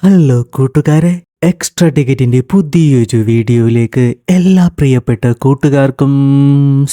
Hello കൂട്ടുകാരെ, extra ടിക്കറ്റിന്റെ പുതിയൊരു വീഡിയോയിലേക്ക് എല്ലാ പ്രിയപ്പെട്ട കൂട്ടുകാർക്കും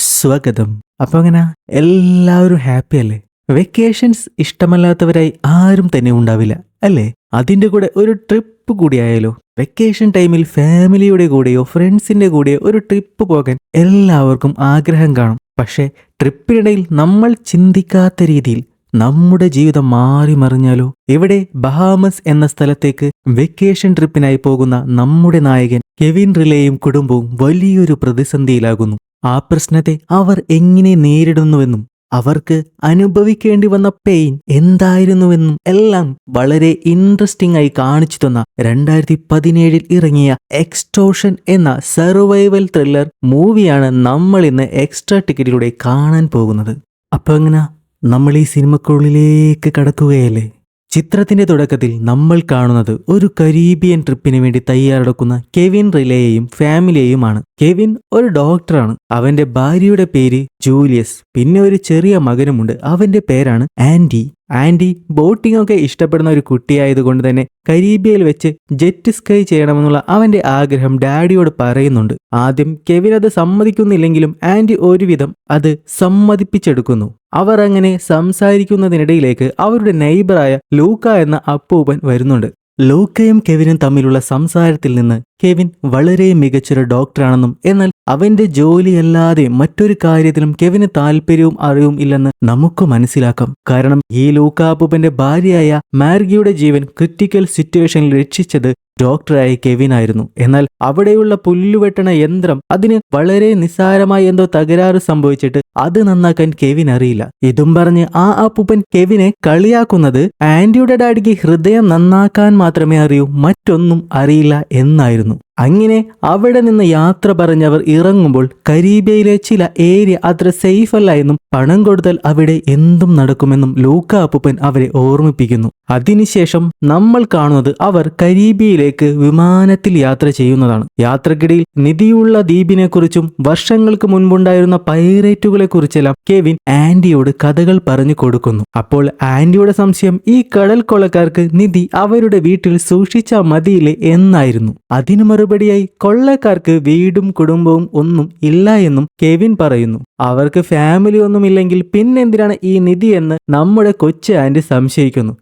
സ്വാഗതം. അപ്പൊ അങ്ങനെ എല്ലാവരും ഹാപ്പി അല്ലേ? വെക്കേഷൻസ് ഇഷ്ടമല്ലാത്തവരായി ആരും തന്നെ ഉണ്ടാവില്ല അല്ലേ? അതിന്റെ കൂടെ ഒരു ട്രിപ്പ് കൂടിയായാലോ? വെക്കേഷൻ ടൈമിൽ ഫാമിലിയുടെ കൂടെയോ ഫ്രണ്ട്സിന്റെ കൂടെയോ ഒരു ട്രിപ്പ് പോകാൻ എല്ലാവർക്കും ആഗ്രഹം കാണും. പക്ഷേ ട്രിപ്പിനിടയിൽ നമ്മൾ ചിന്തിക്കാത്ത രീതിയിൽ നമ്മുടെ ജീവിതം മാറി മറിഞ്ഞാലോ? ഇവിടെ ബഹാമസ് എന്ന സ്ഥലത്തേക്ക് വെക്കേഷൻ ട്രിപ്പിനായി പോകുന്ന നമ്മുടെ നായകൻ കെവിൻ റിലേയും കുടുംബവും വലിയൊരു പ്രതിസന്ധിയിലാകുന്നു. ആ പ്രശ്നത്തെ അവർ എങ്ങനെ നേരിടുന്നുവെന്നും അവർക്ക് അനുഭവിക്കേണ്ടി വന്ന പെയിൻ എന്തായിരുന്നുവെന്നും എല്ലാം വളരെ ഇൻട്രസ്റ്റിംഗ് ആയി കാണിച്ചു തന്ന 2017 ഇറങ്ങിയ എക്സ്റ്റോർഷൻ എന്ന സർവൈവൽ ത്രില്ലർ മൂവിയാണ് നമ്മൾ ഇന്ന് എക്സ്ട്രാ ടിക്കറ്റിലൂടെ കാണാൻ പോകുന്നത്. അപ്പൊ എങ്ങനെ നമ്മൾ ഈ സിനിമക്കുള്ളിലേക്ക് കടക്കുകയല്ലേ? ചിത്രത്തിന്റെ തുടക്കത്തിൽ നമ്മൾ കാണുന്നത് ഒരു കരീബിയൻ ട്രിപ്പിന് വേണ്ടി തയ്യാറെടുക്കുന്ന കെവിൻ റിലേയെയും ഫാമിലിയെയുമാണ്. കെവിൻ ഒരു ഡോക്ടറാണ്. അവന്റെ ഭാര്യയുടെ പേര് ജൂലിയസ്. പിന്നെ ഒരു ചെറിയ മകനുമുണ്ട്. അവന്റെ പേരാണ് ആൻഡി. ആൻഡി ബോട്ടിംഗ് ഒക്കെ ഇഷ്ടപ്പെടുന്ന ഒരു കുട്ടിയായതുകൊണ്ട് തന്നെ കരീബിയയിൽ വെച്ച് ജെറ്റ് സ്കൈ ചെയ്യണമെന്നുള്ള അവന്റെ ആഗ്രഹം ഡാഡിയോട് പറയുന്നുണ്ട്. ആദ്യം കെവിൻ അത് സമ്മതിക്കുന്നില്ലെങ്കിലും ആൻഡി ഒരുവിധം അത് സമ്മതിപ്പിച്ചെടുക്കുന്നു. അവർ അങ്ങനെ സംസാരിക്കുന്നതിനിടയിലേക്ക് അവരുടെ നെയ്ബറായ ലൂക്ക എന്ന അപ്പൂപ്പൻ വരുന്നുണ്ട്. ലൂക്കയും കെവിനും തമ്മിലുള്ള സംസാരത്തിൽ നിന്ന് കെവിൻ വളരെ മികച്ചൊരു ഡോക്ടറാണെന്നും എന്നാൽ അവന്റെ ജോലിയല്ലാതെ മറ്റൊരു കാര്യത്തിലും കെവിന് താല്പര്യവും അറിവും ഇല്ലെന്ന് നമുക്ക് മനസ്സിലാക്കാം. കാരണം ഈ ലൂക്ക അപ്പൂപ്പന്റെ ഭാര്യയായ മാർഗിയുടെ ജീവൻ ക്രിട്ടിക്കൽ സിറ്റുവേഷനിൽ രക്ഷിച്ചത് ഡോക്ടറായ കെവിൻ ആയിരുന്നു. എന്നാൽ അവിടെയുള്ള പുല്ലുവെട്ടണ യന്ത്രം അതിന് വളരെ നിസ്സാരമായി എന്തോ തകരാറ് സംഭവിച്ചിട്ട് അത് നന്നാക്കാൻ കെവിൻ അറിയില്ല. ഇതും പറഞ്ഞ് ആ അപ്പൂപ്പൻ കെവിനെ കളിയാക്കുന്നത് ആൻഡിയുടെ ഡാഡിക്ക് ഹൃദയം നന്നാക്കാൻ മാത്രമേ അറിയൂ, മറ്റൊന്നും അറിയില്ല എന്നായിരുന്നു. അങ്ങനെ അവിടെ നിന്ന് യാത്ര പറഞ്ഞവർ ഇറങ്ങുമ്പോൾ കരീബിയയിലെ ചില ഏരിയ അത്ര സേഫ് അല്ല എന്നും പണം കൊടുത്താൽ അവിടെ എന്തും നടക്കുമെന്നും ലൂക്ക അപ്പൂപ്പൻ അവരെ ഓർമ്മിപ്പിക്കുന്നു. അതിനുശേഷം നമ്മൾ കാണുന്നത് അവർ കരീബിയയിലേക്ക് വിമാനത്തിൽ യാത്ര ചെയ്യുന്നതാണ്. യാത്രക്കിടയിൽ നിധിയുള്ള ദ്വീപിനെ കുറിച്ചും വർഷങ്ങൾക്ക് മുൻപുണ്ടായിരുന്ന പൈറേറ്റുകളെ കുറിച്ചെല്ലാം കെവിൻ ആൻഡിയോട് കഥകൾ പറഞ്ഞു കൊടുക്കുന്നു. അപ്പോൾ ആൻഡിയുടെ സംശയം ഈ കടൽ കൊള്ളക്കാർക്ക് നിധി അവരുടെ വീട്ടിൽ സൂക്ഷിച്ചാൽ മതിയില്ലേ എന്നായിരുന്നു. അതിനു മറുപടിയായി കൊള്ളക്കാർക്ക് വീടും കുടുംബവും ഒന്നും ഇല്ല എന്നും കെവിൻ പറയുന്നു. അവർക്ക് ഫാമിലി ഒന്നും ഇല്ലെങ്കിൽ പിന്നെന്തിനാണ് ഈ നിധി എന്ന് നമ്മുടെ കൊച്ചു ആൻഡി സംശയിക്കുന്നു.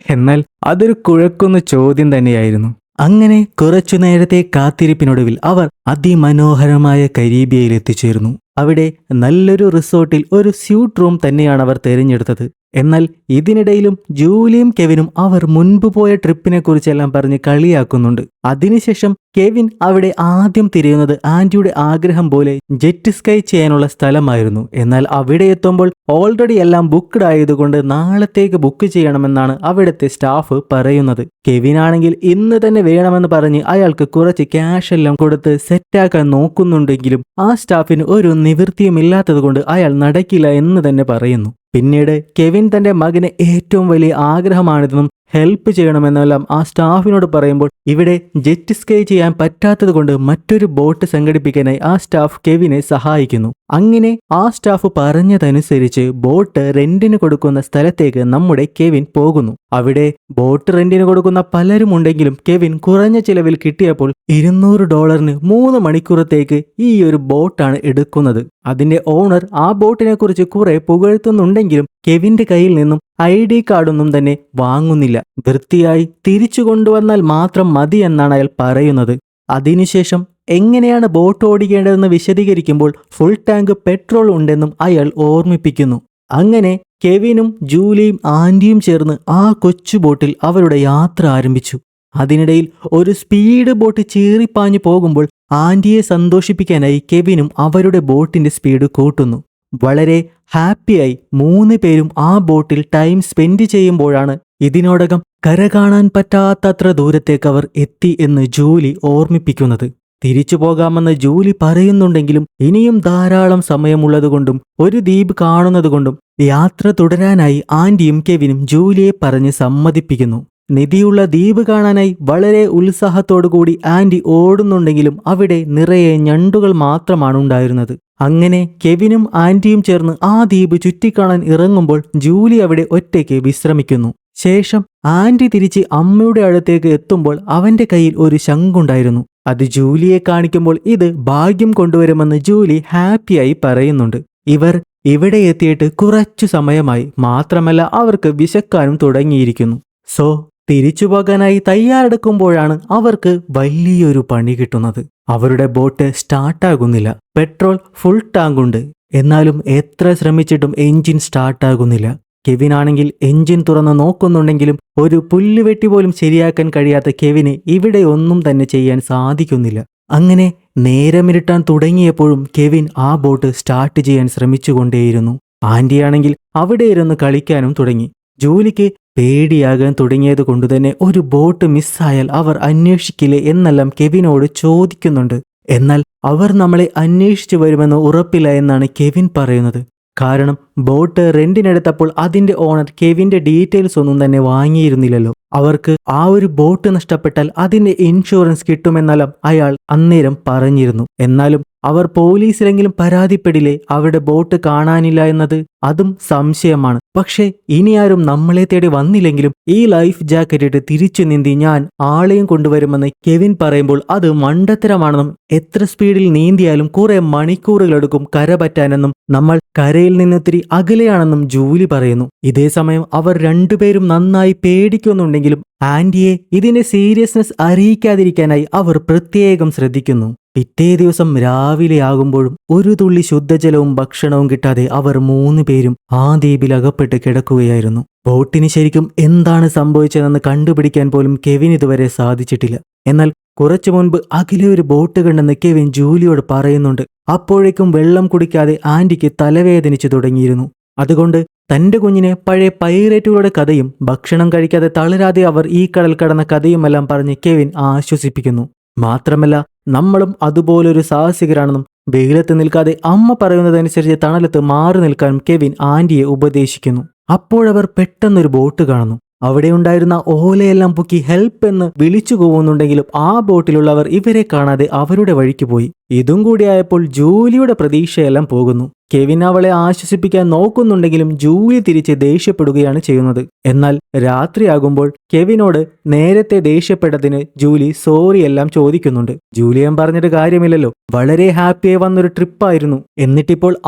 എന്നാൽ അതൊരു കുഴക്കുന്ന ചോദ്യം തന്നെയായിരുന്നു. അങ്ങനെ കുറച്ചു നേരത്തെ കാത്തിരിപ്പിനൊടുവിൽ അവർ അതിമനോഹരമായ കരീബിയയിൽ എത്തിച്ചേർന്നു. അവിടെ നല്ലൊരു റിസോർട്ടിൽ ഒരു സ്യൂട്ട് റൂം തന്നെയാണ് അവർ തിരഞ്ഞെടുത്തത്. എന്നാൽ ഇതിനിടയിലും ജൂലിയും കെവിനും അവർ മുൻപ് പോയ ട്രിപ്പിനെ കുറിച്ചെല്ലാം പറഞ്ഞ് കളിയാക്കുന്നുണ്ട്. അതിനുശേഷം കെവിൻ അവിടെ ആദ്യം തിരയുന്നത് ആൻഡിയുടെ ആഗ്രഹം പോലെ ജെറ്റ് സ്കൈ ചെയ്യാനുള്ള സ്ഥലമായിരുന്നു. എന്നാൽ അവിടെ എത്തുമ്പോൾ ഓൾറെഡി എല്ലാം ബുക്ക്ഡ് ആയതുകൊണ്ട് നാളത്തേക്ക് ബുക്ക് ചെയ്യണമെന്നാണ് അവിടുത്തെ സ്റ്റാഫ് പറയുന്നത്. കെവിനാണെങ്കിൽ ഇന്ന് തന്നെ വേണമെന്ന് പറഞ്ഞ് അയാൾക്ക് കുറച്ച് ക്യാഷ് എല്ലാം കൊടുത്ത് സെറ്റാക്കാൻ നോക്കുന്നുണ്ടെങ്കിലും ആ സ്റ്റാഫിന് ഒരു നിവൃത്തിയുമില്ലാത്തത് കൊണ്ട് അയാൾ നടക്കില്ല എന്ന് തന്നെ പറയുന്നു. പിന്നീട് കെവിൻ തന്റെ മകന് ഏറ്റവും വലിയ ആഗ്രഹമാണിതെന്നും ഹെൽപ്പ് ചെയ്യണമെന്നെല്ലാം ആ സ്റ്റാഫിനോട് പറയുമ്പോൾ ഇവിടെ ജെറ്റ് സ്കൈ ചെയ്യാൻ പറ്റാത്തത് കൊണ്ട് മറ്റൊരു ബോട്ട് സംഘടിപ്പിക്കാനായി ആ സ്റ്റാഫ് കെവിനെ സഹായിക്കുന്നു. അങ്ങനെ ആ സ്റ്റാഫ് പറഞ്ഞതനുസരിച്ച് ബോട്ട് റെന്റിന് കൊടുക്കുന്ന സ്ഥലത്തേക്ക് നമ്മുടെ കെവിൻ പോകുന്നു. അവിടെ ബോട്ട് റെന്റിന് കൊടുക്കുന്ന പലരും ഉണ്ടെങ്കിലും കെവിൻ കുറഞ്ഞ ചിലവിൽ കിട്ടിയപ്പോൾ $200 3 മണിക്കൂറത്തേക്ക് ഈ ഒരു ബോട്ടാണ് എടുക്കുന്നത്. അതിന്റെ ഓണർ ആ ബോട്ടിനെ കുറിച്ച് കുറെ പുകഴ്ത്തുന്നുണ്ടെങ്കിലും കെവിന്റെ കയ്യിൽ നിന്നും ID കാർഡൊന്നും തന്നെ വാങ്ങുന്നില്ല. വൃത്തിയായി തിരിച്ചു കൊണ്ടുവന്നാൽ മാത്രം മതി എന്നാണ് അയാൾ പറയുന്നത്. അതിനുശേഷം എങ്ങനെയാണ് ബോട്ട് ഓടിക്കേണ്ടതെന്ന് വിശദീകരിക്കുമ്പോൾ ഫുൾ ടാങ്ക് പെട്രോൾ ഉണ്ടെന്നും അയാൾ ഓർമ്മിപ്പിക്കുന്നു. അങ്ങനെ കെവിനും ജൂലിയും ആൻഡിയും ചേർന്ന് ആ കൊച്ചു ബോട്ടിൽ അവരുടെ യാത്ര ആരംഭിച്ചു. അതിനിടയിൽ ഒരു സ്പീഡ് ബോട്ട് ചീറിപ്പാഞ്ഞു പോകുമ്പോൾ ആൻഡിയെ സന്തോഷിപ്പിക്കാനായി കെവിനും അവരുടെ ബോട്ടിന്റെ സ്പീഡ് കൂട്ടുന്നു. വളരെ ഹാപ്പിയായി 3 പേരും ആ ബോട്ടിൽ ടൈം സ്പെൻഡ് ചെയ്യുമ്പോഴാണ് ഇതിനോടകം കര കാണാൻ പറ്റാത്തത്ര ദൂരത്തേക്ക് അവർ എത്തി എന്ന് ജൂലി ഓർമ്മിപ്പിക്കുന്നത്. തിരിച്ചു പോകാമെന്ന് ജൂലി പറയുന്നുണ്ടെങ്കിലും ഇനിയും ധാരാളം സമയമുള്ളതുകൊണ്ടും ഒരു ദ്വീപ് കാണുന്നതുകൊണ്ടും യാത്ര തുടരാനായി ആൻഡിയും കെവിനും ജൂലിയെ പറഞ്ഞ് സമ്മതിപ്പിക്കുന്നു. നിധിയുള്ള ദ്വീപ് കാണാനായി വളരെ ഉത്സാഹത്തോടുകൂടി ആൻഡി ഓടുന്നുണ്ടെങ്കിലും അവിടെ നിറയെ ഞണ്ടുകൾ മാത്രമാണ് ഉണ്ടായിരുന്നത്. അങ്ങനെ കെവിനും ആൻഡിയും ചേർന്ന് ആ ദ്വീപ് ചുറ്റിക്കാണാൻ ഇറങ്ങുമ്പോൾ ജൂലി അവിടെ ഒറ്റയ്ക്ക് വിശ്രമിക്കുന്നു. ശേഷം ആന്റി തിരിച്ച് അമ്മയുടെ അടുത്തേക്ക് എത്തുമ്പോൾ അവന്റെ കയ്യിൽ ഒരു ശംഖുണ്ടായിരുന്നു. അത് ജൂലിയെ കാണിക്കുമ്പോൾ ഇത് ഭാഗ്യം കൊണ്ടുവരുമെന്ന് ജൂലി ഹാപ്പിയായി പറയുന്നുണ്ട്. ഇവർ ഇവിടെ എത്തിയിട്ട് കുറച്ചു സമയമായി. മാത്രമല്ല അവർക്ക് വിശക്കാനും തുടങ്ങിയിരിക്കുന്നു. സോ തിരിച്ചു പോകാനായി തയ്യാറെടുക്കുമ്പോഴാണ് അവർക്ക് വലിയൊരു പണി കിട്ടുന്നത്. അവരുടെ ബോട്ട് സ്റ്റാർട്ടാകുന്നില്ല. പെട്രോൾ ഫുൾ ടാങ്കുണ്ട്. എന്നാലും എത്ര ശ്രമിച്ചിട്ടും എഞ്ചിൻ സ്റ്റാർട്ടാകുന്നില്ല. കെവിൻ ആണെങ്കിൽ എഞ്ചിൻ തുറന്ന് നോക്കുന്നുണ്ടെങ്കിലും ഒരു പുല്ലുവെട്ടി പോലും ശരിയാക്കാൻ കഴിയാത്ത കെവിന് ഇവിടെ ഒന്നും തന്നെ ചെയ്യാൻ സാധിക്കുന്നില്ല. അങ്ങനെ നേരമിരുട്ടാൻ തുടങ്ങിയപ്പോഴും കെവിൻ ആ ബോട്ട് സ്റ്റാർട്ട് ചെയ്യാൻ ശ്രമിച്ചുകൊണ്ടേയിരുന്നു. ആന്റിയാണെങ്കിൽ അവിടെ ഇരുന്ന് കളിക്കാനും തുടങ്ങി. ജൂലിക്ക് പേടിയാകാൻ തുടങ്ങിയത് കൊണ്ടുതന്നെ ഒരു ബോട്ട് മിസ്സായാൽ അവർ അന്വേഷിക്കില്ലേ എന്നെല്ലാം കെവിനോട് ചോദിക്കുന്നുണ്ട്. എന്നാൽ അവർ നമ്മളെ അന്വേഷിച്ചു വരുമെന്ന് ഉറപ്പില്ല എന്നാണ് കെവിൻ പറയുന്നത്. കാരണം ബോട്ട് റെന്റിനെടുത്തപ്പോൾ അതിന്റെ ഓണർ കെവിന്റെ ഡീറ്റെയിൽസ് ഒന്നും തന്നെ വാങ്ങിയിരുന്നില്ലല്ലോ. അവർക്ക് ആ ഒരു ബോട്ട് നഷ്ടപ്പെട്ടാൽ അതിന്റെ ഇൻഷുറൻസ് കിട്ടുമെന്നെല്ലാം അയാൾ അന്നേരം പറഞ്ഞിരുന്നു. എന്നാലും അവർ പോലീസിലെങ്കിലും പരാതിപ്പെടില്ലേ അവരുടെ ബോട്ട് കാണാനില്ല എന്നത്? അതും സംശയമാണ്. പക്ഷേ ഇനി ആരും നമ്മളെ തേടി വന്നില്ലെങ്കിലും ഈ ലൈഫ് ജാക്കറ്റ് ഇട്ട് തിരിച്ചു നീന്തി ഞാൻ ആളെയും കൊണ്ടുവരുമെന്ന് കെവിൻ പറയുമ്പോൾ അത് മണ്ടത്തരമാണെന്നും എത്ര സ്പീഡിൽ നീന്തിയാലും കുറെ മണിക്കൂറുകളെടുക്കും കര പറ്റാനെന്നും നമ്മൾ കരയിൽ നിന്നിത്തിരി അകലെയാണെന്നും ജൂലി പറയുന്നു. ഇതേ സമയം അവർ രണ്ടുപേരും നന്നായി പേടിക്കുന്നുണ്ടെങ്കിലും ആന്റിയെ ഇതിന്റെ സീരിയസ്നെസ് അറിയിക്കാതിരിക്കാനായി അവർ പ്രത്യേകം ശ്രദ്ധിക്കുന്നു. പിറ്റേ ദിവസം രാവിലെ ആകുമ്പോഴും ഒരു തുള്ളി ശുദ്ധജലവും ഭക്ഷണവും കിട്ടാതെ അവർ 3 പേരും ആ ദ്വീപിൽ അകപ്പെട്ട് കിടക്കുകയായിരുന്നു. ബോട്ടിന് ശരിക്കും എന്താണ് സംഭവിച്ചതെന്ന് കണ്ടുപിടിക്കാൻ പോലും കെവിൻ ഇതുവരെ സാധിച്ചിട്ടില്ല. എന്നാൽ കുറച്ചു മുൻപ് അകലെ ഒരു ബോട്ട് കണ്ടെന്ന് കെവിൻ ജൂലിയോട് പറയുന്നുണ്ട്. അപ്പോഴേക്കും വെള്ളം കുടിക്കാതെ ആന്റിക്ക് തലവേദനിച്ചു തുടങ്ങിയിരുന്നു. അതുകൊണ്ട് തന്റെ കുഞ്ഞിനെ പഴയ പൈറേറ്റുകളുടെ കഥയും ഭക്ഷണം കഴിക്കാതെ തളരാതെ അവർ ഈ കടൽ കടന്ന കഥയുമെല്ലാം പറഞ്ഞ് കെവിൻ ആശ്വസിപ്പിക്കുന്നു. മാത്രമല്ല നമ്മളും അതുപോലൊരു സാഹസികരാണെന്നും വെയിലത്ത് നിൽക്കാതെ അമ്മ പറയുന്നതനുസരിച്ച് തണലത്ത് മാറി നിൽക്കാനും കെവിൻ ആന്റിയെ ഉപദേശിക്കുന്നു. അപ്പോഴവർ പെട്ടെന്നൊരു ബോട്ട് കാണുന്നു. അവിടെ ഉണ്ടായിരുന്ന ഓലയെല്ലാം പൊക്കി ഹെൽപ്പ് എന്ന് വിളിച്ചു പോകുന്നുണ്ടെങ്കിലും ആ ബോട്ടിലുള്ളവർ ഇവരെ കാണാതെ അവരുടെ വഴിക്ക് പോയി. ഇതും കൂടിയായപ്പോൾ ജൂലിയുടെ പ്രതീക്ഷയെല്ലാം പോകുന്നു. കെവിൻ അവളെ ആശ്വസിപ്പിക്കാൻ നോക്കുന്നുണ്ടെങ്കിലും ജൂലി തിരിച്ച് ദേഷ്യപ്പെടുകയാണ് ചെയ്യുന്നത്. എന്നാൽ രാത്രിയാകുമ്പോൾ കെവിനോട് നേരത്തെ ദേഷ്യപ്പെട്ടതിന് ജൂലി സോറി എല്ലാം ചോദിക്കുന്നുണ്ട്. ജൂലിയൻ പറഞ്ഞിട്ട് കാര്യമില്ലല്ലോ, വളരെ ഹാപ്പിയായി വന്നൊരു ട്രിപ്പായിരുന്നു. എന്നിട്ടിപ്പോൾ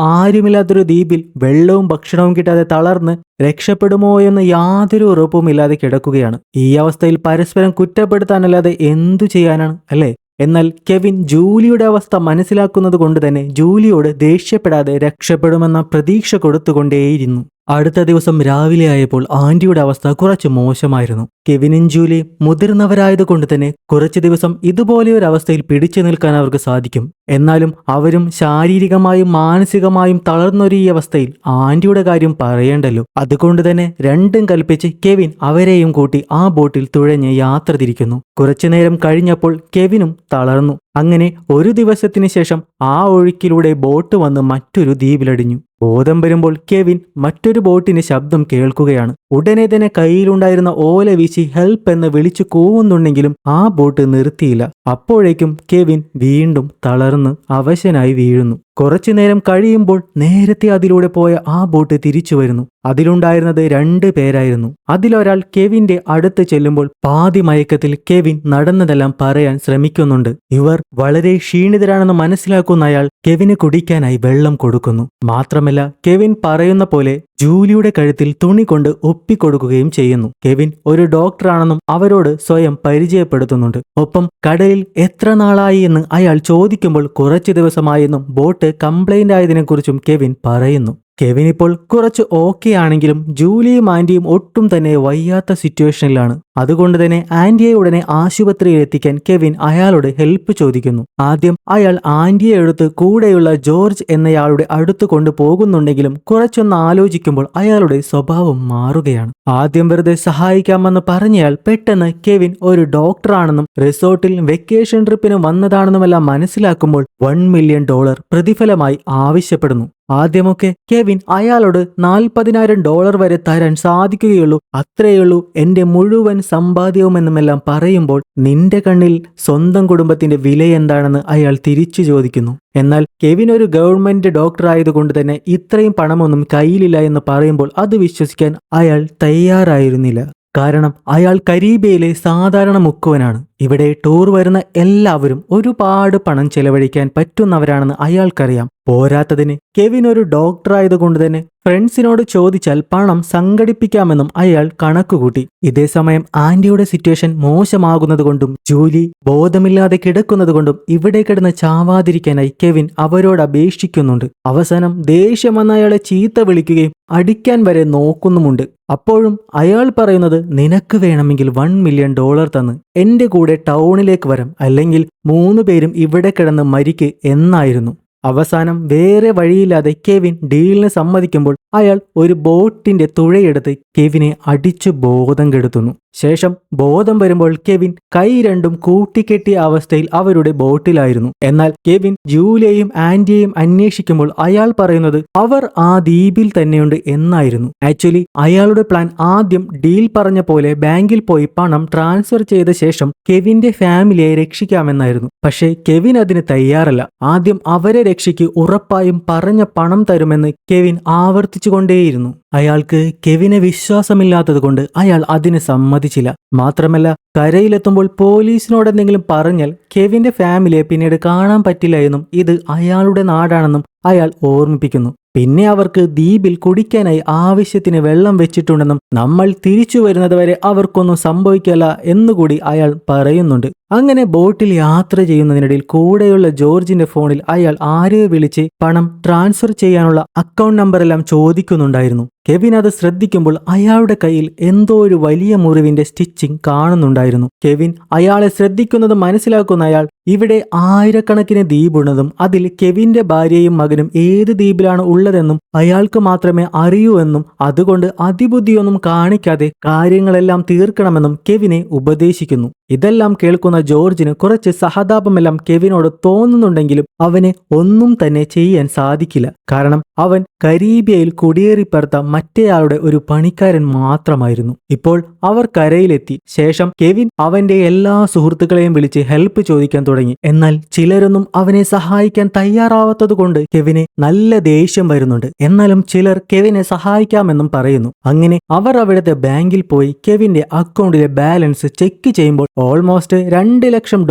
ആരുമില്ലാത്തൊരു ദ്വീപിൽ വെള്ളവും ഭക്ഷണവും കിട്ടാതെ തളർന്ന് രക്ഷപ്പെടുമോ എന്ന് യാതൊരു ഉറപ്പുമില്ലാതെ കിടക്കുകയാണ്. ഈ അവസ്ഥയിൽ പരസ്പരം കുറ്റപ്പെടുത്താനല്ലാതെ എന്തു ചെയ്യാനാണ് അല്ലേ? എന്നാൽ കെവിൻ ജൂലിയുടെ അവസ്ഥ മനസ്സിലാക്കുന്നത് കൊണ്ട് തന്നെ ജൂലിയോട് ദേഷ്യപ്പെടാതെ രക്ഷപ്പെടുമെന്ന പ്രതീക്ഷ കൊടുത്തുകൊണ്ടേയിരുന്നു. അടുത്ത ദിവസം രാവിലെ ആയപ്പോൾ ആന്റിയുടെ അവസ്ഥ കുറച്ച് മോശമായിരുന്നു. കെവിനും ജൂലിയും മുതിർന്നവരായതുകൊണ്ട് തന്നെ കുറച്ചു ദിവസം ഇതുപോലെയൊരു അവസ്ഥയിൽ പിടിച്ചു നിൽക്കാൻ അവർക്ക് സാധിക്കും. എന്നാലും അവരും ശാരീരികമായും മാനസികമായും തളർന്നൊരു ഈ അവസ്ഥയിൽ ആന്റിയുടെ കാര്യം പറയേണ്ടല്ലോ. അതുകൊണ്ട് തന്നെ രണ്ടും കൽപ്പിച്ച് കെവിൻ അവരെയും കൂട്ടി ആ ബോട്ടിൽ തുഴഞ്ഞ് യാത്ര തിരിക്കുന്നു. കുറച്ചുനേരം കഴിഞ്ഞപ്പോൾ കെവിനും തളർന്നു. അങ്ങനെ ഒരു ദിവസത്തിന് ശേഷം ആ ഒഴുക്കിലൂടെ ബോട്ട് വന്ന് മറ്റൊരു ദ്വീപിലടിഞ്ഞു. ബോധം വരുമ്പോൾ കെവിൻ മറ്റൊരു ബോട്ടിന്റെ ശബ്ദം കേൾക്കുകയാണ്. ഉടനെ തന്നെ കയ്യിലുണ്ടായിരുന്ന ഓല വീശി ഹെൽപ്പ് എന്ന് വിളിച്ചു കൂവുന്നുണ്ടെങ്കിലും ആ ബോട്ട് നിർത്തിയില്ല. അപ്പോഴേക്കും കെവിൻ വീണ്ടും തളർന്ന് അവശനായി വീഴുന്നു. കുറച്ചു നേരം കഴിയുമ്പോൾ നേരത്തെ അതിലൂടെ പോയ ആ ബോട്ട് തിരിച്ചു വരുന്നു. അതിലുണ്ടായിരുന്നത് 2 പേരായിരുന്നു. അതിലൊരാൾ കെവിന്റെ അടുത്ത് ചെല്ലുമ്പോൾ പാതി മയക്കത്തിൽ കെവിൻ നടന്നതെല്ലാം പറയാൻ ശ്രമിക്കുന്നുണ്ട്. ഇവർ വളരെ ക്ഷീണിതരാണെന്ന് മനസ്സിലാക്കുന്ന അയാൾ കെവിന് കുടിക്കാനായി വെള്ളം കൊടുക്കുന്നു. മാത്രമല്ല കെവിൻ പറയുന്ന പോലെ ജൂലിയുടെ കഴുത്തിൽ തുണി കൊണ്ട് ഒപ്പിക്കൊടുക്കുകയും ചെയ്യുന്നു. കെവിൻ ഒരു ഡോക്ടറാണെന്നും അവരോട് സ്വയം പരിചയപ്പെടുത്തുന്നുണ്ട്. ഒപ്പം കടലിൽ എത്ര നാളായി എന്ന് അയാൾ ചോദിക്കുമ്പോൾ കുറച്ചു ദിവസമായെന്നും ബോട്ട് കംപ്ലൈന്റ് ആയതിനെക്കുറിച്ചും കെവിൻ പറയുന്നു. കെവിൻ ഇപ്പോൾ കുറച്ച് ഓക്കെ ആണെങ്കിലും ജൂലിയും ആന്റിയും ഒട്ടും തന്നെ വയ്യാത്ത സിറ്റുവേഷനിലാണ്. അതുകൊണ്ട് തന്നെ ആന്റിയെ ഉടനെ ആശുപത്രിയിൽ എത്തിക്കാൻ കെവിൻ അയാളോട് ഹെൽപ്പ് ചോദിക്കുന്നു. ആദ്യം അയാൾ ആന്റിയെ എടുത്ത് കൂടെയുള്ള ജോർജ് എന്നയാളുടെ അടുത്ത് കൊണ്ടുപോകുന്നുണ്ടെങ്കിലും കുറച്ചൊന്ന് ആലോചിക്കുമ്പോൾ അയാളുടെ സ്വഭാവം മാറുകയാണ്. ആദ്യം വെറുതെ സഹായിക്കാമെന്ന് പറഞ്ഞയാൾ പെട്ടെന്ന് കെവിൻ ഒരു ഡോക്ടറാണെന്നും റിസോർട്ടിൽ വെക്കേഷൻ ട്രിപ്പിന് വന്നതാണെന്നുമെല്ലാം മനസ്സിലാക്കുമ്പോൾ $1 മില്യൺ പ്രതിഫലമായി ആവശ്യപ്പെടുന്നു. ആദ്യമൊക്കെ കെവിൻ അയാളോട് $40,000 വരെ തരാൻ സാധിക്കുകയുള്ളൂ, അത്രയുള്ളൂ എന്റെ മുഴുവൻ സമ്പാദ്യവുമെന്നുമെല്ലാം പറയുമ്പോൾ നിന്റെ കണ്ണിൽ സ്വന്തം കുടുംബത്തിന്റെ വില എന്താണെന്ന് അയാൾ തിരിച്ചു ചോദിക്കുന്നു. എന്നാൽ കെവിൻ ഒരു ഗവൺമെന്റ് ഡോക്ടർ ആയതുകൊണ്ട് തന്നെ ഇത്രയും പണമൊന്നും കയ്യിലില്ല എന്ന് പറയുമ്പോൾ അത് വിശ്വസിക്കാൻ അയാൾ തയ്യാറായിരുന്നില്ല. കാരണം അയാൾ കരീബിയയിലെ സാധാരണ മുക്കുവനാണ്. ഇവിടെ ടൂർ വരുന്ന എല്ലാവരും ഒരുപാട് പണം ചെലവഴിക്കാൻ പറ്റുന്നവരാണെന്ന് അയാൾക്കറിയാം. പോരാത്തതിന് കെവിൻ ഒരു ഡോക്ടർ ആയതുകൊണ്ട് തന്നെ ഫ്രണ്ട്സിനോട് ചോദിച്ചാൽ പണം സംഘടിപ്പിക്കാമെന്നും അയാൾ കണക്കുകൂട്ടി. ഇതേസമയം ആന്റിയുടെ സിറ്റുവേഷൻ മോശമാകുന്നതുകൊണ്ടും ജൂലി ബോധമില്ലാതെ കിടക്കുന്നതുകൊണ്ടും ഇവിടെ കിടന്ന് ചാവാതിരിക്കാനായി കെവിൻ അവരോട് അപേക്ഷിക്കുന്നുണ്ട്. അവസാനം ദേഷ്യം വന്ന അയാളെ ചീത്ത വിളിക്കുകയും അടിക്കാൻ വരെ നോക്കുന്നുമുണ്ട്. അപ്പോഴും അയാൾ പറയുന്നത്, നിനക്ക് വേണമെങ്കിൽ $1 മില്യൺ തന്ന് എന്റെ കൂടെ ടൗണിലേക്ക് വരാം, അല്ലെങ്കിൽ 3 പേരും ഇവിടെ കിടന്ന് മരിക്ക് എന്നായിരുന്നു. അവസാനം വേറെ വഴിയില്ലാതെ കെവിൻ ഡീലിന് സമ്മതിക്കുമ്പോൾ അയാൾ ഒരു ബോട്ടിന്റെ തുഴയെടുത്ത് കെവിനെ അടിച്ചു ബോധം കെടുത്തുന്നു. ശേഷം ബോധം വരുമ്പോൾ കെവിൻ കൈ രണ്ടും കൂട്ടിക്കെട്ടിയ അവസ്ഥയിൽ അവരുടെ ബോട്ടിലായിരുന്നു. എന്നാൽ കെവിൻ ജൂലിയെയും ആന്റിയെയും അന്വേഷിക്കുമ്പോൾ അയാൾ പറയുന്നത് അവർ ആ ദ്വീപിൽ തന്നെയുണ്ട് എന്നായിരുന്നു. ആക്ച്വലി അയാളുടെ പ്ലാൻ ആദ്യം ഡീൽ പറഞ്ഞ പോലെ ബാങ്കിൽ പോയി പണം ട്രാൻസ്ഫർ ചെയ്ത ശേഷം കെവിന്റെ ഫാമിലിയെ രക്ഷിക്കാമെന്നായിരുന്നു. പക്ഷേ കെവിൻ അതിന് തയ്യാറല്ല. ആദ്യം അവരെ രക്ഷിക്ക് ഉറപ്പായും പറഞ്ഞ പണം തരുമെന്ന് കെവിൻ ആവർത്തിച്ചുകൊണ്ടേയിരുന്നു. അയാൾക്ക് കെവിനെ വിശ്വാസമില്ലാത്തതുകൊണ്ട് അയാൾ അതിന് സമ്മതിച്ചില്ല. മാത്രമല്ല, കരയിലെത്തുമ്പോൾ പോലീസിനോട് എന്തെങ്കിലും പറഞ്ഞാൽ കെവിന്റെ ഫാമിലിയെ പിന്നീട് കാണാൻ പറ്റില്ല എന്നും ഇത് അയാളുടെ നാടാണെന്നും അയാൾ ഓർമ്മിപ്പിക്കുന്നു. പിന്നെ അവർക്ക് ദ്വീപിൽ കുടിക്കാനായി ആവശ്യത്തിന് വെള്ളം വെച്ചിട്ടുണ്ടെന്നും നമ്മൾ തിരിച്ചു വരുന്നതുവരെ അവർക്കൊന്നും സംഭവിക്കില്ല എന്നുകൂടി അയാൾ പറയുന്നുണ്ട്. അങ്ങനെ ബോട്ടിൽ യാത്ര ചെയ്യുന്നതിനിടയിൽ കൂടെയുള്ള ജോർജിന്റെ ഫോണിൽ അയാൾ ആരെയോ വിളിച്ച് പണം ട്രാൻസ്ഫർ ചെയ്യാനുള്ള അക്കൗണ്ട് നമ്പറെല്ലാം ചോദിക്കുന്നുണ്ടായിരുന്നു. കെവിൻ അത് ശ്രദ്ധിക്കുമ്പോൾ അയാളുടെ കയ്യിൽ എന്തോ ഒരു വലിയ മുറിവിന്റെ സ്റ്റിച്ചിങ് കാണുന്നുണ്ടായിരുന്നു. കെവിൻ അയാളെ ശ്രദ്ധിക്കുന്നത് മനസ്സിലാക്കുന്ന അയാൾ ഇവിടെ ആയിരക്കണക്കിന് ദ്വീപുണ്ടെന്നും അതിൽ കെവിന്റെ ഭാര്യയും മകനും ഏത് ദ്വീപിലാണ് ഉള്ളതെന്നും അയാൾക്ക് മാത്രമേ അറിയൂ എന്നും അതുകൊണ്ട് അതിബുദ്ധിയൊന്നും കാണിക്കാതെ കാര്യങ്ങളെല്ലാം തീർക്കണമെന്നും കെവിനെ ഉപദേശിക്കുന്നു. ഇതെല്ലാം കേൾക്കുന്ന ജോർജിന് കുറച്ച് സഹതാപമെല്ലാം കെവിനോട് തോന്നുന്നുണ്ടെങ്കിലും അവന് ഒന്നും തന്നെ ചെയ്യാൻ സാധിക്കില്ല. കാരണം അവൻ കരീബിയയിൽ കുടിയേറിപ്പറത്ത മറ്റേയാളുടെ ഒരു പണിക്കാരൻ മാത്രമായിരുന്നു. ഇപ്പോൾ അവർ കരയിലെത്തി. ശേഷം കെവിൻ അവന്റെ എല്ലാ സുഹൃത്തുക്കളെയും വിളിച്ച് ഹെൽപ്പ് ചോദിക്കാൻ തുടങ്ങി. എന്നാൽ ചിലരൊന്നും അവനെ സഹായിക്കാൻ തയ്യാറാവാത്തതുകൊണ്ട് കെവിന് നല്ല ദേഷ്യം വരുന്നുണ്ട്. എന്നാലും ചിലർ കെവിനെ സഹായിക്കാമെന്നും പറയുന്നു. അങ്ങനെ അവർ അവിടുത്തെ ബാങ്കിൽ പോയി കെവിന്റെ അക്കൗണ്ടിലെ ബാലൻസ് ചെക്ക് ചെയ്യുമ്പോൾ ഓൾമോസ്റ്റ് $2 ലക്ഷം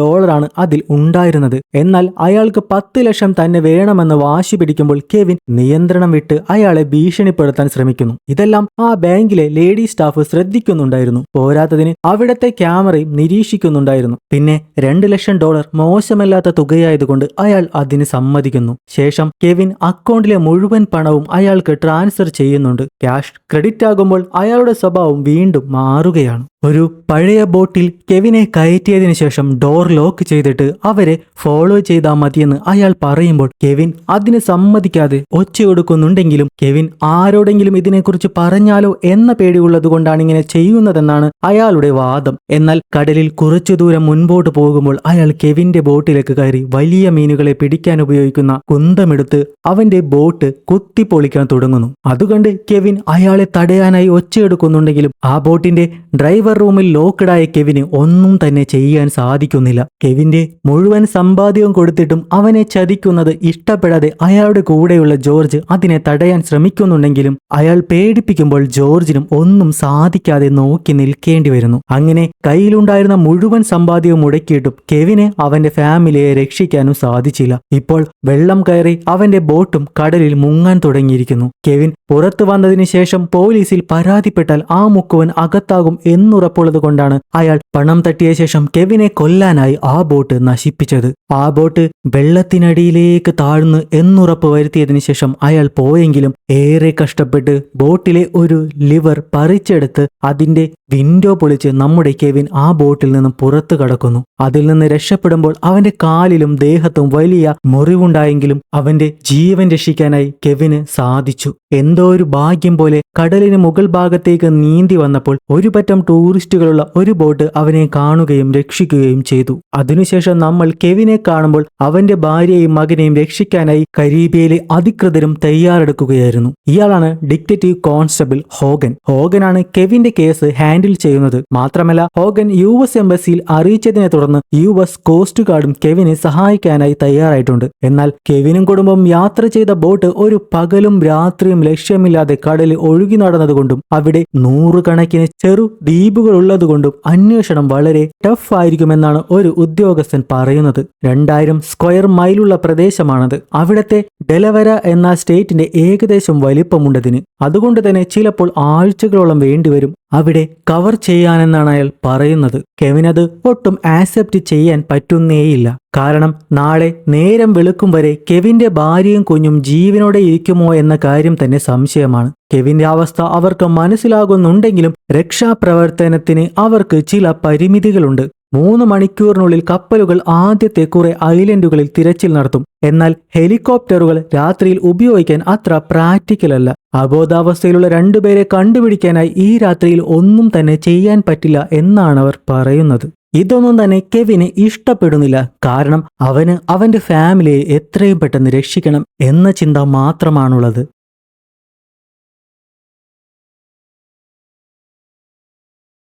അതിൽ ഉണ്ടായിരുന്നത്. എന്നാൽ അയാൾക്ക് 10 ലക്ഷം തന്നെ വേണമെന്ന് വാശി പിടിക്കുമ്പോൾ കെവിൻ നിയന്ത്രണം വിട്ട് അയാളെ ഭീഷണിപ്പെടുത്താൻ ശ്രമിക്കുന്നു. ഇതെല്ലാം ആ ബാങ്കിലെ ലേഡി സ്റ്റാഫ് ശ്രദ്ധിക്കുന്നുണ്ടായിരുന്നു. പോരാത്തതിന് അവിടത്തെ ക്യാമറയും നിരീക്ഷിക്കുന്നുണ്ടായിരുന്നു. പിന്നെ $2 ലക്ഷം മോശമല്ലാത്ത തുകയായതുകൊണ്ട് അയാൾ അതിന് സമ്മതിക്കുന്നു. ശേഷം കെവിൻ അക്കൗണ്ടിലെ മുഴുവൻ പണവും അയാൾക്ക് ട്രാൻസ്ഫർ ചെയ്യുന്നുണ്ട്. ക്യാഷ് ക്രെഡിറ്റ് ആകുമ്പോൾ അയാളുടെ സ്വഭാവം വീണ്ടും മാറുകയാണ്. ഒരു പഴയ ബോട്ടിൽ കെവിനെ കയറ്റിയതിനു ശേഷം ഡോർ ലോക്ക് ചെയ്തിട്ട് അവരെ ഫോളോ ചെയ്താൽ മതിയെന്ന് അയാൾ പറയുമ്പോൾ കെവിൻ അതിന് സമ്മതിക്കാതെ ഒച്ചയൊടുക്കുന്നുണ്ടെങ്കിലും കെവിൻ ആരോടെങ്കിലും ഇതിനെക്കുറിച്ച് പറഞ്ഞാലോ എന്ന പേടിയുള്ളത് കൊണ്ടാണ് ഇങ്ങനെ ചെയ്യുന്നതെന്നാണ് അയാളുടെ വാദം. എന്നാൽ കടലിൽ കുറച്ചു ദൂരം മുൻപോട്ട് പോകുമ്പോൾ അയാൾ കെവിന്റെ ബോട്ടിലേക്ക് കയറി വലിയ മീനുകളെ പിടിക്കാൻ ഉപയോഗിക്കുന്ന കുന്തമെടുത്ത് അവന്റെ ബോട്ട് കുത്തിപ്പൊളിക്കാൻ തുടങ്ങുന്നു. അതുകണ്ട് കെവിൻ അയാളെ തടയാനായി ഒച്ചയെടുക്കുന്നുണ്ടെങ്കിലും ആ ബോട്ടിന്റെ ഡ്രൈവർ റൂമിൽ ലോക്ക്ഡായ കെവിന് ഒന്നും തന്നെ ചെയ്യാൻ സാധിക്കുന്നില്ല. കെവിന്റെ മുഴുവൻ സമ്പാദ്യവും കൊടുത്തിട്ടും അവനെ ചതിക്കുന്നത് ഇഷ്ടപ്പെടാതെ അയാളുടെ കൂടെയുള്ള ജോർജ് അതിനെ തടയാൻ ശ്രമിക്കുന്നുണ്ടെങ്കിലും അയാൾ പേടിപ്പിക്കുമ്പോൾ ജോർജിനും ഒന്നും സാധിക്കാതെ നോക്കി നിൽക്കേണ്ടി വരുന്നു. അങ്ങനെ കയ്യിലുണ്ടായിരുന്ന മുഴുവൻ സമ്പാദ്യവും മുടക്കിയിട്ടും കെവിന് അവന്റെ ഫാമിലിയെ രക്ഷിക്കാനും സാധിച്ചില്ല. ഇപ്പോൾ വെള്ളം കയറി അവന്റെ ബോട്ടും കടലിൽ മുങ്ങാൻ തുടങ്ങിയിരിക്കുന്നു. കെവിൻ പുറത്തു വന്നതിന് ശേഷം പോലീസിൽ പരാതിപ്പെട്ടാൽ ആ മുക്കുവൻ അകത്താകും എന്നുറപ്പുള്ളത് കൊണ്ടാണ് അയാൾ പണം തട്ടിയ ശേഷം കെവിനെ കൊല്ലാനായി ആ ബോട്ട് നശിപ്പിച്ചത്. ആ ബോട്ട് വെള്ളത്തിനടിയിലേക്ക് താഴ്ന്നു എന്നുറപ്പ് വരുത്തിയതിനു ശേഷം അയാൾ പോയെങ്കിലും ഏറെ കഷ്ടപ്പെട്ട് ബോട്ടിലെ ഒരു ലിവർ പറിച്ചെടുത്ത് അതിന്റെ വിൻഡോ പൊളിച്ച് നമ്മുടെ കെവിൻ ആ ബോട്ടിൽ നിന്നും പുറത്തു കടക്കുന്നു. അതിൽ നിന്ന് രക്ഷപ്പെടുമ്പോൾ അവന്റെ കാലിലും ദേഹത്തും വലിയ മുറിവുണ്ടായെങ്കിലും അവന്റെ ജീവൻ രക്ഷിക്കാനായി കെവിന് സാധിച്ചു. എന്തോ ഒരു ഭാഗ്യം പോലെ കടലിന് മുകൾ ഭാഗത്തേക്ക് നീന്തി വന്നപ്പോൾ ഒരു പറ്റം ടൂറിസ്റ്റുകളുള്ള ഒരു ബോട്ട് അവനെ കാണുകയും രക്ഷിക്കുകയും ചെയ്തു. അതിനുശേഷം നമ്മൾ കെവിനെ കാണുമ്പോൾ അവന്റെ ഭാര്യയെയും മകനെയും രക്ഷിക്കാനായി കരീബിയയിലെ അധികൃതരും തയ്യാറെടുക്കുകയായിരുന്നു. ഇയാളാണ് ഡിറ്റക്റ്റീവ് കോൺസ്റ്റബിൾ ഹോഗൻ. ഹോഗനാണ് കെവിന്റെ കേസ് ഹാൻഡിൽ ചെയ്യുന്നത്. മാത്രമല്ല ഹോഗൻ US എംബസിയിൽ അറിയിച്ചതിനെ തുടർന്ന് US കോസ്റ്റ് ഗാർഡും കെവിനെ സഹായിക്കാനായി തയ്യാറായിട്ടുണ്ട്. എന്നാൽ കെവിനും കുടുംബം യാത്ര ചെയ്ത ബോട്ട് ഒരു പകലും രാത്രിയും ലക്ഷ്യമില്ലാതെ കടലിൽ ഒഴുകി നടന്നതുകൊണ്ടും അവിടെ നൂറുകണക്കിന് ചെറു ദ്വീപുകൾ ഉള്ളതുകൊണ്ടും അന്വേഷണം വളരെ ടഫ് ആയിരിക്കുമെന്നാണ് ഒരു ഉദ്യോഗസ്ഥൻ പറയുന്നത്. 2000 സ്ക്വയർ മൈലുള്ള പ്രദേശമാണത്. അവിടത്തെ ഡെലവര എന്ന സ്റ്റേറ്റിന്റെ ഏകദേശം വലിപ്പമുണ്ടതിന്. അതുകൊണ്ട് തന്നെ ചിലപ്പോൾ ആഴ്ചകളോളം വേണ്ടിവരും അവിടെ കവർ ചെയ്യാനെന്നാണ് അയാൾ പറയുന്നത്. കെവിൻ അത് ഒട്ടും ആക്സെപ്റ്റ് ചെയ്യാൻ പറ്റുന്നേയില്ല. കാരണം നാളെ നേരം വെളുക്കും വരെ കെവിന്റെ ഭാര്യയും കുഞ്ഞും ജീവനോടെ ഇരിക്കുമോ എന്ന കാര്യം തന്നെ സംശയമാണ്. കെവിന്റെ അവസ്ഥ അവർക്ക് മനസ്സിലാകുന്നുണ്ടെങ്കിലും രക്ഷാപ്രവർത്തനത്തിന് അവർക്ക് ചില പരിമിതികളുണ്ട്. 3 മണിക്കൂറിനുള്ളിൽ കപ്പലുകൾ ആദ്യത്തെ കുറെ ഐലൻഡുകളിൽ തിരച്ചിൽ നടത്തും. എന്നാൽ ഹെലികോപ്റ്ററുകൾ രാത്രിയിൽ ഉപയോഗിക്കാൻ അത്ര പ്രാക്ടിക്കൽ അല്ല. അബോധാവസ്ഥയിലുള്ള 2 പേരെ കണ്ടുപിടിക്കാനായി ഈ രാത്രിയിൽ ഒന്നും തന്നെ ചെയ്യാൻ പറ്റില്ല എന്നാണ് അവർ പറയുന്നത്. ഇതൊന്നും തന്നെ കെവിന് ഇഷ്ടപ്പെടുന്നില്ല. കാരണം അവന് അവന്റെ ഫാമിലിയെ എത്രയും പെട്ടെന്ന് രക്ഷിക്കണം എന്ന ചിന്ത മാത്രമാണുള്ളത്.